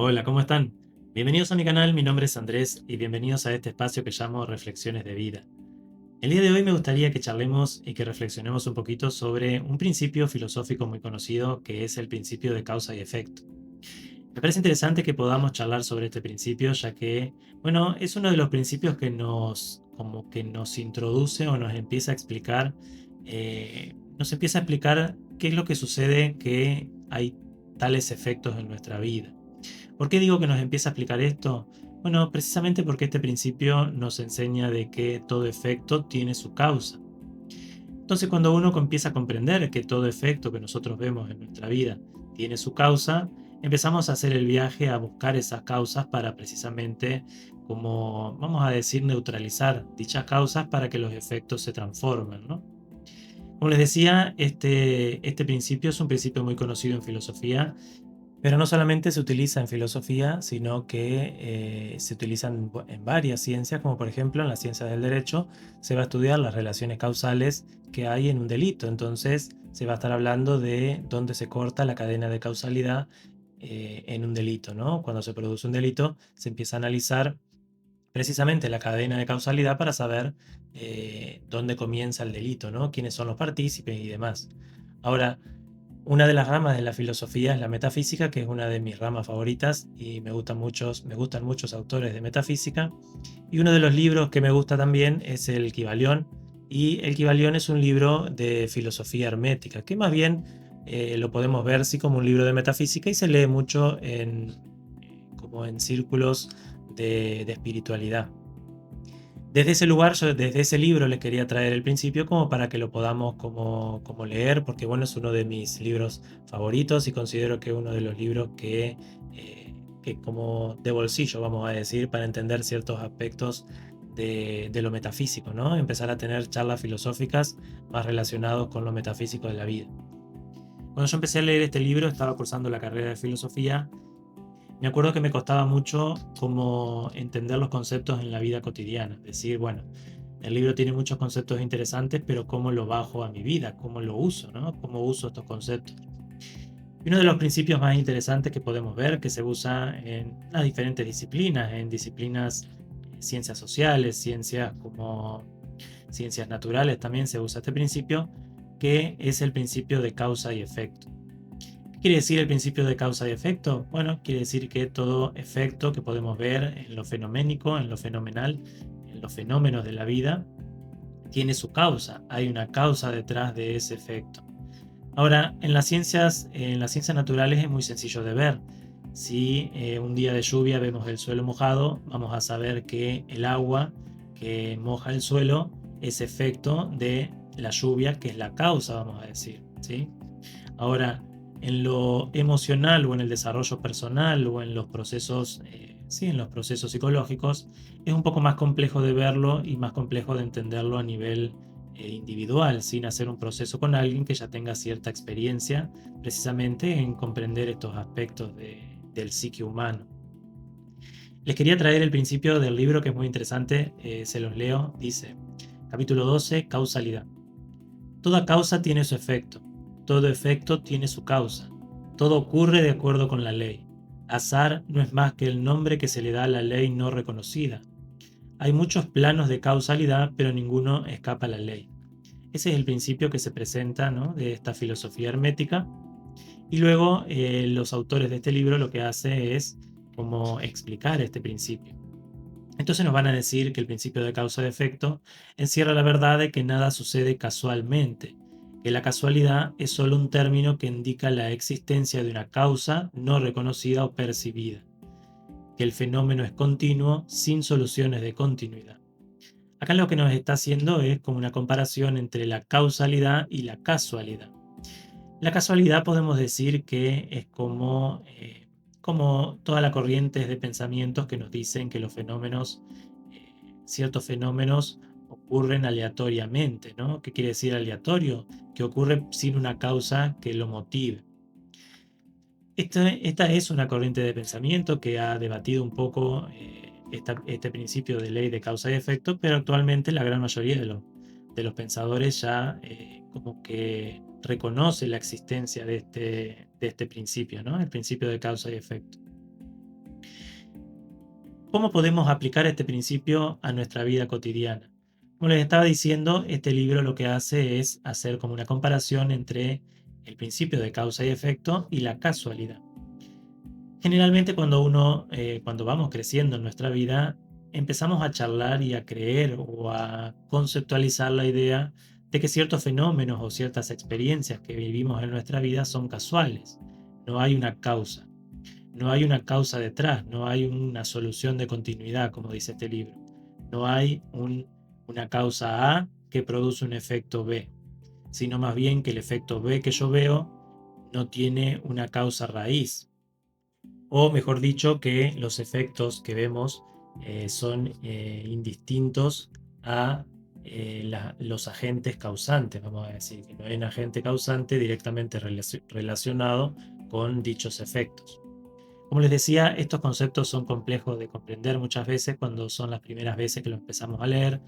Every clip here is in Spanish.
Hola, ¿cómo están? Bienvenidos a mi canal, mi nombre es Andrés y bienvenidos a este espacio que llamo Reflexiones de Vida. El día de hoy me gustaría que charlemos y que reflexionemos un poquito sobre un principio filosófico muy conocido que es el principio de causa y efecto. Me parece interesante que podamos charlar sobre este principio ya que, bueno, es uno de los principios que como que nos introduce o nos empieza a explicar, qué es lo que sucede que hay tales efectos en nuestra vida. ¿Por qué digo que nos empieza a explicar esto? Bueno, precisamente porque este principio nos enseña de que todo efecto tiene su causa. Entonces, cuando uno empieza a comprender que todo efecto que nosotros vemos en nuestra vida tiene su causa, empezamos a hacer el viaje a buscar esas causas para precisamente, como vamos a decir, neutralizar dichas causas para que los efectos se transformen, ¿no? Como les decía, este principio es un principio muy conocido en filosofía, pero no solamente se utiliza en filosofía, sino que se utiliza en varias ciencias, como por ejemplo en las ciencias del derecho se va a estudiar las relaciones causales que hay en un delito. Entonces se va a estar hablando de dónde se corta la cadena de causalidad en un delito, ¿no? Cuando se produce un delito se empieza a analizar precisamente la cadena de causalidad para saber dónde comienza el delito, ¿no? Quiénes son los partícipes y demás. Ahora, una de las ramas de la filosofía es la metafísica, que es una de mis ramas favoritas y me gustan muchos autores de metafísica. Y uno de los libros que me gusta también es el Kybalión. Y el Kybalión es un libro de filosofía hermética, que más bien lo podemos ver sí como un libro de metafísica y se lee mucho como en círculos de espiritualidad. Desde ese lugar, yo desde ese libro les quería traer el principio como para que lo podamos como leer, porque bueno, es uno de mis libros favoritos y considero que es uno de los libros que como de bolsillo, vamos a decir, para entender ciertos aspectos de lo metafísico, ¿no? Empezar a tener charlas filosóficas más relacionados con lo metafísico de la vida. Cuando yo empecé a leer este libro, estaba cursando la carrera de filosofía. Me acuerdo que me costaba mucho como entender los conceptos en la vida cotidiana. Decir, bueno, el libro tiene muchos conceptos interesantes, pero ¿cómo lo bajo a mi vida? ¿Cómo lo uso? ¿No? ¿Cómo uso estos conceptos? Y uno de los principios más interesantes que podemos ver, que se usa en las diferentes disciplinas, en disciplinas ciencias sociales, ciencias como ciencias naturales, también se usa este principio, que es el principio de causa y efecto. ¿Qué quiere decir el principio de causa y efecto? Bueno, quiere decir que todo efecto que podemos ver en lo fenoménico, en lo fenomenal, en los fenómenos de la vida, tiene su causa. Hay una causa detrás de ese efecto. Ahora, en las ciencias naturales es muy sencillo de ver. Si un día de lluvia vemos el suelo mojado, vamos a saber que el agua que moja el suelo es efecto de la lluvia, que es la causa, vamos a decir, ¿sí? Ahora, en lo emocional o en el desarrollo personal o en los procesos, sí, en los procesos psicológicos, es un poco más complejo de verlo y más complejo de entenderlo a nivel individual, sin hacer un proceso con alguien que ya tenga cierta experiencia precisamente en comprender estos aspectos del psique humano. Les quería traer el principio del libro que es muy interesante, se los leo, dice, capítulo 12, causalidad. Toda causa tiene su efecto, todo efecto tiene su causa, todo ocurre de acuerdo con la ley. Azar no es más que el nombre que se le da a la ley no reconocida. Hay muchos planos de causalidad, pero ninguno escapa a la ley. Ese es el principio que se presenta, ¿no?, de esta filosofía hermética. Y luego los autores de este libro lo que hace es como explicar este principio. Entonces nos van a decir que el principio de causa y efecto encierra la verdad de que nada sucede casualmente, que la casualidad es solo un término que indica la existencia de una causa no reconocida o percibida, que el fenómeno es continuo sin soluciones de continuidad. Acá lo que nos está haciendo es como una comparación entre la causalidad y la casualidad. La casualidad podemos decir que es como toda la corriente de pensamientos que nos dicen que los fenómenos, ciertos fenómenos ocurren aleatoriamente, ¿no? ¿Qué quiere decir aleatorio? Que ocurre sin una causa que lo motive. Esta es una corriente de pensamiento que ha debatido un poco este principio de ley de causa y efecto, pero actualmente la gran mayoría de los pensadores ya como que reconoce la existencia de este principio, ¿no? El principio de causa y efecto. ¿Cómo podemos aplicar este principio a nuestra vida cotidiana? Como les estaba diciendo, este libro lo que hace es hacer como una comparación entre el principio de causa y efecto y la casualidad. Generalmente cuando vamos creciendo en nuestra vida, empezamos a charlar y a creer o a conceptualizar la idea de que ciertos fenómenos o ciertas experiencias que vivimos en nuestra vida son casuales. No hay una causa. No hay una causa detrás, no hay una solución de continuidad, como dice este libro. No hay una causa A que produce un efecto B, sino más bien que el efecto B que yo veo no tiene una causa raíz. O mejor dicho, que los efectos que vemos son indistintos a los agentes causantes, vamos a decir, que no hay un agente causante directamente relacionado con dichos efectos. Como les decía, estos conceptos son complejos de comprender muchas veces cuando son las primeras veces que lo empezamos a leer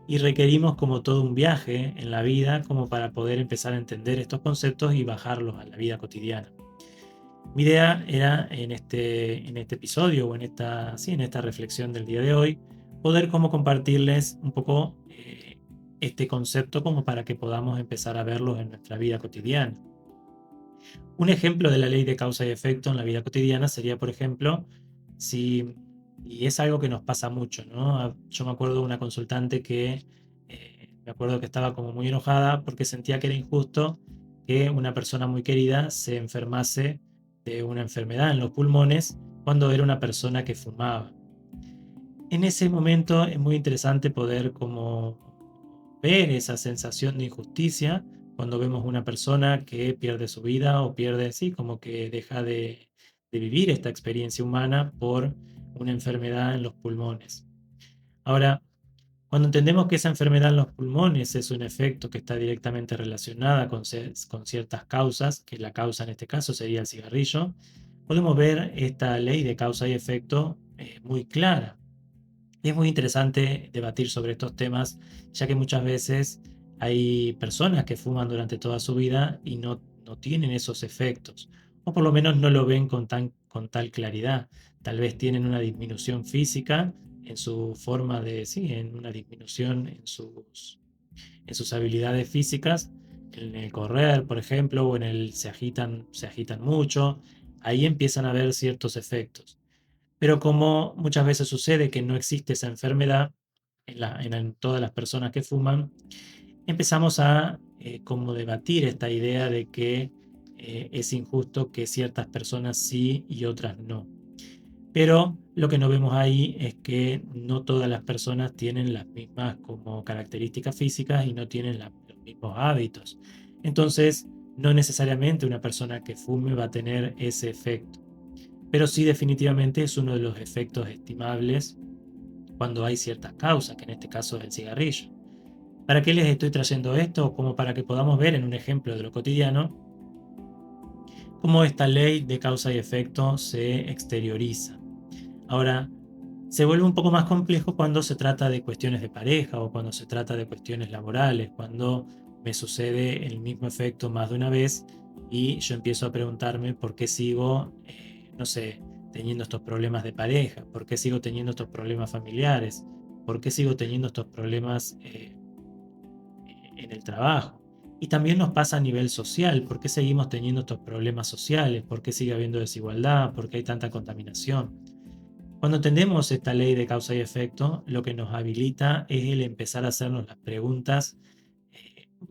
y requerimos como todo un viaje en la vida como para poder empezar a entender estos conceptos y bajarlos a la vida cotidiana. Mi idea era en este episodio o en esta reflexión del día de hoy, poder como compartirles un poco este concepto como para que podamos empezar a verlos en nuestra vida cotidiana. Un ejemplo de la ley de causa y efecto en la vida cotidiana sería, por ejemplo, si, y es algo que nos pasa mucho, ¿no? Yo me acuerdo de una consultante que me acuerdo que estaba como muy enojada porque sentía que era injusto que una persona muy querida se enfermase de una enfermedad en los pulmones cuando era una persona que fumaba. En ese momento es muy interesante poder como ver esa sensación de injusticia cuando vemos una persona que pierde su vida o pierde, sí, como que deja de vivir esta experiencia humana por una enfermedad en los pulmones. Ahora, cuando entendemos que esa enfermedad en los pulmones es un efecto que está directamente relacionada con ciertas causas, que la causa en este caso sería el cigarrillo, podemos ver esta ley de causa y efecto muy clara. Y es muy interesante debatir sobre estos temas, ya que muchas veces hay personas que fuman durante toda su vida y no tienen esos efectos, o por lo menos no lo ven con tal claridad. Tal vez tienen una disminución física en su forma de, sí, en una disminución en sus habilidades físicas, en el correr, por ejemplo, o en el se agitan mucho. Ahí empiezan a ver ciertos efectos. Pero como muchas veces sucede que no existe esa enfermedad en todas las personas que fuman, empezamos a como debatir esta idea de que es injusto que ciertas personas sí y otras no. Pero lo que no vemos ahí es que no todas las personas tienen las mismas como características físicas y no tienen los mismos hábitos. Entonces, no necesariamente una persona que fume va a tener ese efecto, pero sí definitivamente es uno de los efectos estimables cuando hay ciertas causas, que en este caso es el cigarrillo. ¿Para qué les estoy trayendo esto? Como para que podamos ver en un ejemplo de lo cotidiano cómo esta ley de causa y efecto se exterioriza. Ahora, se vuelve un poco más complejo cuando se trata de cuestiones de pareja o cuando se trata de cuestiones laborales, cuando me sucede el mismo efecto más de una vez y yo empiezo a preguntarme por qué sigo, no sé, teniendo estos problemas de pareja, por qué sigo teniendo estos problemas familiares, por qué sigo teniendo estos problemas en el trabajo. Y también nos pasa a nivel social, por qué seguimos teniendo estos problemas sociales, por qué sigue habiendo desigualdad, por qué hay tanta contaminación. Cuando entendemos esta ley de causa y efecto, lo que nos habilita es el empezar a hacernos las preguntas,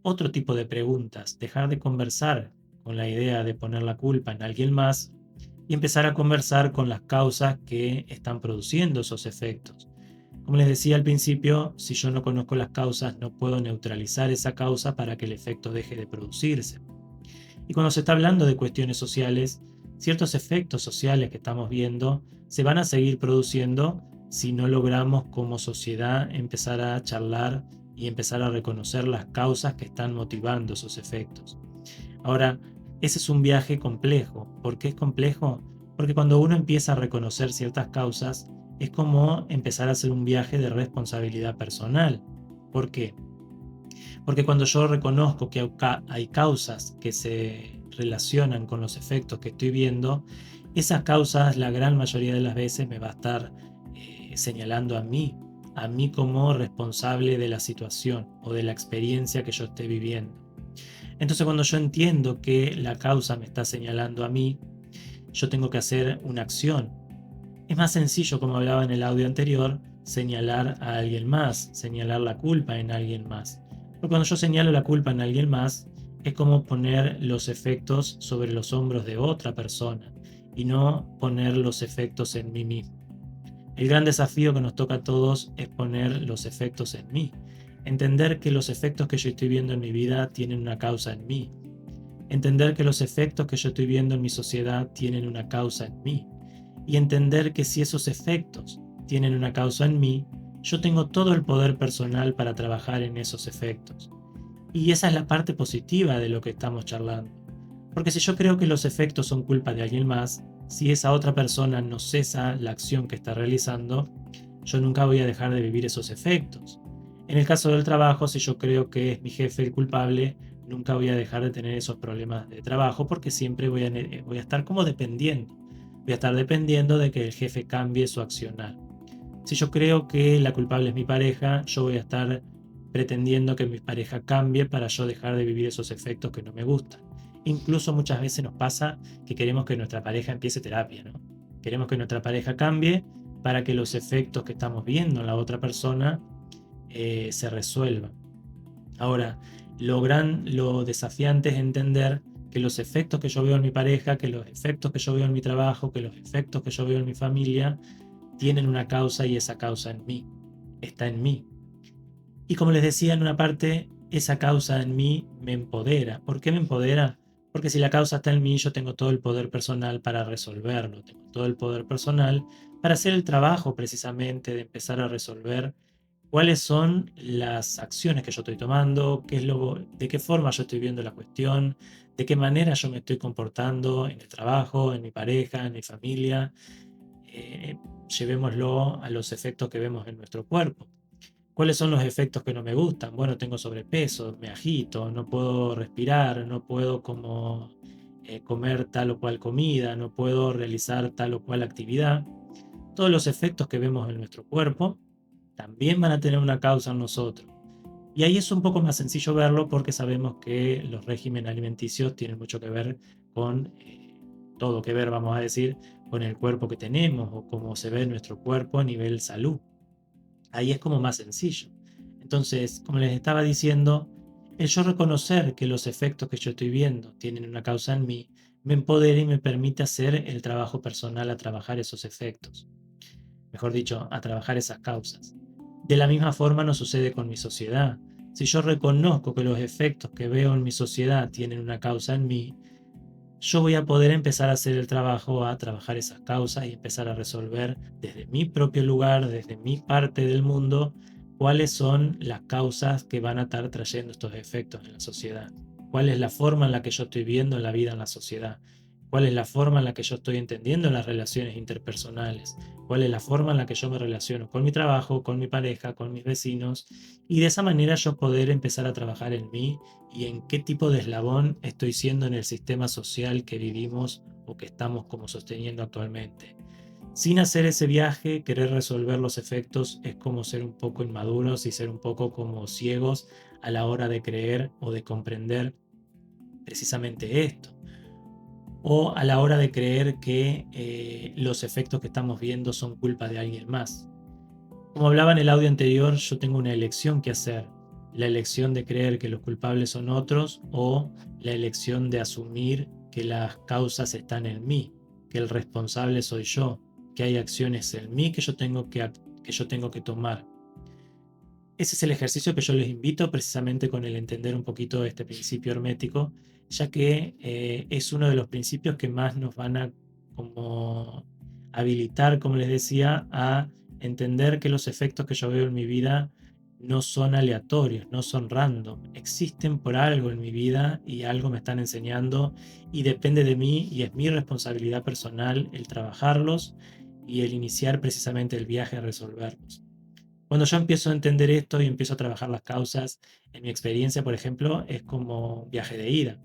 otro tipo de preguntas, dejar de conversar con la idea de poner la culpa en alguien más y empezar a conversar con las causas que están produciendo esos efectos. Como les decía al principio, si yo no conozco las causas, no puedo neutralizar esa causa para que el efecto deje de producirse. Y cuando se está hablando de cuestiones sociales, ciertos efectos sociales que estamos viendo se van a seguir produciendo si no logramos como sociedad empezar a charlar y empezar a reconocer las causas que están motivando esos efectos. Ahora, ese es un viaje complejo. ¿Por qué es complejo? Porque cuando uno empieza a reconocer ciertas causas, es como empezar a hacer un viaje de responsabilidad personal. ¿Por qué? Porque cuando yo reconozco que hay causas que se relacionan con los efectos que estoy viendo, esas causas la gran mayoría de las veces me va a estar señalando a mí como responsable de la situación o de la experiencia que yo esté viviendo. Entonces cuando yo entiendo que la causa me está señalando a mí, yo tengo que hacer una acción. Es más sencillo, como hablaba en el audio anterior, señalar a alguien más, señalar la culpa en alguien más. Porque cuando yo señalo la culpa en alguien más, es como poner los efectos sobre los hombros de otra persona y no poner los efectos en mí mismo. El gran desafío que nos toca a todos es poner los efectos en mí. Entender que los efectos que yo estoy viendo en mi vida tienen una causa en mí. Entender que los efectos que yo estoy viendo en mi sociedad tienen una causa en mí. Y entender que si esos efectos tienen una causa en mí, yo tengo todo el poder personal para trabajar en esos efectos. Y esa es la parte positiva de lo que estamos charlando. Porque si yo creo que los efectos son culpa de alguien más, si esa otra persona no cesa la acción que está realizando, yo nunca voy a dejar de vivir esos efectos. En el caso del trabajo, si yo creo que es mi jefe el culpable, nunca voy a dejar de tener esos problemas de trabajo porque siempre voy a estar como dependiendo. Voy a estar dependiendo de que el jefe cambie su accionar. Si yo creo que la culpable es mi pareja, yo voy a estar pretendiendo que mi pareja cambie para yo dejar de vivir esos efectos que no me gustan. Incluso muchas veces nos pasa que queremos que nuestra pareja empiece terapia, ¿no? Queremos que nuestra pareja cambie para que los efectos que estamos viendo en la otra persona se resuelvan. Ahora, lo desafiante es entender que los efectos que yo veo en mi pareja, que los efectos que yo veo en mi trabajo, que los efectos que yo veo en mi familia, tienen una causa y esa causa en mí, está en mí. Y como les decía en una parte, esa causa en mí me empodera. ¿Por qué me empodera? Porque si la causa está en mí, yo tengo todo el poder personal para resolverlo, tengo todo el poder personal para hacer el trabajo precisamente de empezar a resolver cuáles son las acciones que yo estoy tomando, de qué forma yo estoy viendo la cuestión, de qué manera yo me estoy comportando en el trabajo, en mi pareja, en mi familia. Eh, Llevémoslo a los efectos que vemos en nuestro cuerpo. ¿Cuáles son los efectos que no me gustan? Bueno, tengo sobrepeso, me agito, no puedo respirar, no puedo como comer tal o cual comida, no puedo realizar tal o cual actividad. Todos los efectos que vemos en nuestro cuerpo también van a tener una causa en nosotros. Y ahí es un poco más sencillo verlo porque sabemos que los regímenes alimenticios tienen mucho que ver con, todo que ver, vamos a decir, con el cuerpo que tenemos o cómo se ve nuestro cuerpo a nivel salud. Ahí es como más sencillo. Entonces, como les estaba diciendo, el yo reconocer que los efectos que yo estoy viendo tienen una causa en mí, me empodera y me permite hacer el trabajo personal a trabajar esos efectos. Mejor dicho, a trabajar esas causas. De la misma forma nos sucede con mi sociedad. Si yo reconozco que los efectos que veo en mi sociedad tienen una causa en mí, yo voy a poder empezar a hacer el trabajo, a trabajar esas causas y empezar a resolver desde mi propio lugar, desde mi parte del mundo, cuáles son las causas que van a estar trayendo estos efectos en la sociedad. Cuál es la forma en la que yo estoy viendo la vida en la sociedad. Cuál es la forma en la que yo estoy entendiendo las relaciones interpersonales. Cuál es la forma en la que yo me relaciono con mi trabajo, con mi pareja, con mis vecinos. Y de esa manera yo poder empezar a trabajar en mí y en qué tipo de eslabón estoy siendo en el sistema social que vivimos o que estamos como sosteniendo actualmente. Sin hacer ese viaje, querer resolver los efectos es como ser un poco inmaduros y ser un poco como ciegos a la hora de creer o de comprender precisamente esto. O a la hora de creer que los efectos que estamos viendo son culpa de alguien más. Como hablaba en el audio anterior, yo tengo una elección que hacer. La elección de creer que los culpables son otros o la elección de asumir que las causas están en mí, que el responsable soy yo, que hay acciones en mí que yo tengo que tomar. Ese es el ejercicio que yo les invito precisamente con el entender un poquito este principio hermético, ya que es uno de los principios que más nos van a como habilitar, como les decía, a entender que los efectos que yo veo en mi vida no son aleatorios, no son random, existen por algo en mi vida y algo me están enseñando y depende de mí y es mi responsabilidad personal el trabajarlos y el iniciar precisamente el viaje a resolverlos. Cuando yo empiezo a entender esto y empiezo a trabajar las causas, en mi experiencia, por ejemplo, es como un viaje de ida.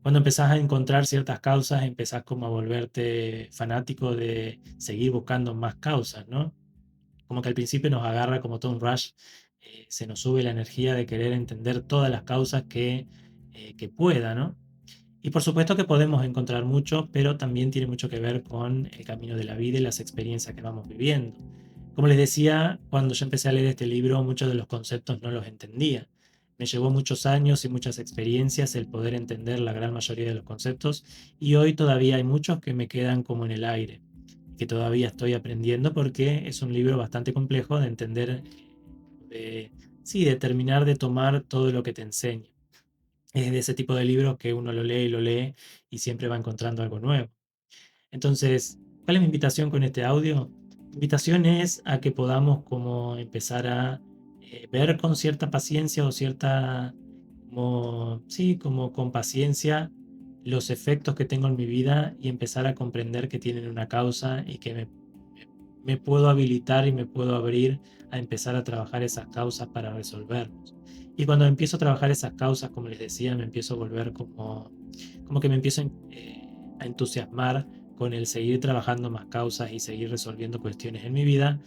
Cuando empezás a encontrar ciertas causas, empezás como a volverte fanático de seguir buscando más causas, ¿no? Como que al principio nos agarra como todo un rush, se nos sube la energía de querer entender todas las causas que pueda, ¿no? Y por supuesto que podemos encontrar mucho, pero también tiene mucho que ver con el camino de la vida y las experiencias que vamos viviendo. Como les decía, cuando yo empecé a leer este libro, muchos de los conceptos no los entendía. Me llevó muchos años y muchas experiencias el poder entender la gran mayoría de los conceptos y hoy todavía hay muchos que me quedan como en el aire, que todavía estoy aprendiendo porque es un libro bastante complejo de entender, de, sí, de terminar de tomar todo lo que te enseña. Es de ese tipo de libros que uno lo lee y siempre va encontrando algo nuevo. Entonces, ¿cuál es mi invitación con este audio? Mi invitación es a que podamos como empezar a ver con cierta paciencia o cierta, como, sí, como con paciencia los efectos que tengo en mi vida y empezar a comprender que tienen una causa y que me puedo habilitar y me puedo abrir a empezar a trabajar esas causas para resolverlos. Y cuando empiezo a trabajar esas causas, como les decía, me empiezo a volver como que me empiezo a entusiasmar con el seguir trabajando más causas y seguir resolviendo cuestiones en mi vida.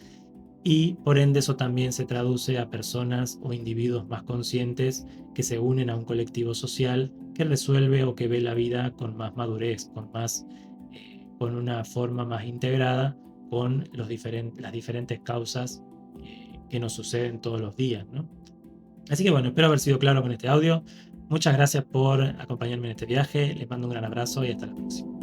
Y por ende eso también se traduce a personas o individuos más conscientes que se unen a un colectivo social que resuelve o que ve la vida con más madurez, con una forma más integrada con las diferentes causas que nos suceden todos los días, ¿no? Así que bueno, espero haber sido claro con este audio. Muchas gracias por acompañarme en este viaje. Les mando un gran abrazo y hasta la próxima.